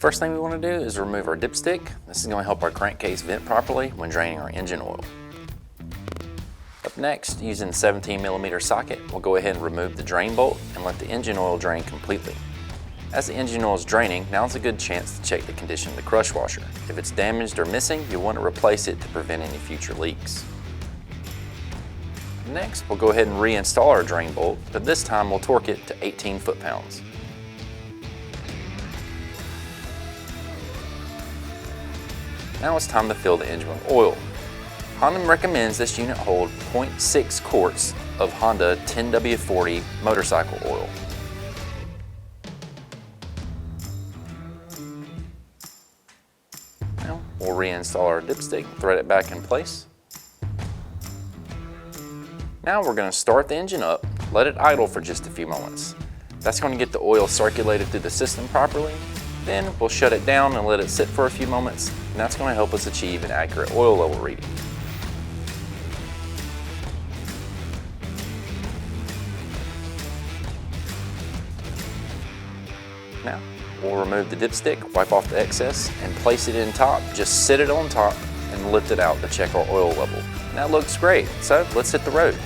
First thing we want to do is remove our dipstick. This is going to help our crankcase vent properly when draining our engine oil. Up next, using the 17mm socket, we'll go ahead and remove the drain bolt and let the engine oil drain completely. As the engine oil is draining, now is a good chance to check the condition of the crush washer. If it's damaged or missing, you'll want to replace it to prevent any future leaks. Next, we'll go ahead and reinstall our drain bolt, but this time we'll torque it to 18 foot-pounds. Now it's time to fill the engine with oil. Honda recommends this unit hold 0.6 quarts of Honda 10W40 motorcycle oil. Now we'll reinstall our dipstick, thread it back in place. Now we're going to start the engine up, let it idle for just a few moments. That's going to get the oil circulated through the system properly. Then we'll shut it down and let it sit for a few moments, and that's going to help us achieve an accurate oil level reading. Now we'll remove the dipstick, wipe off the excess, and place it in top. Just sit it on top and lift it out to check our oil level. And that looks great, so let's hit the road.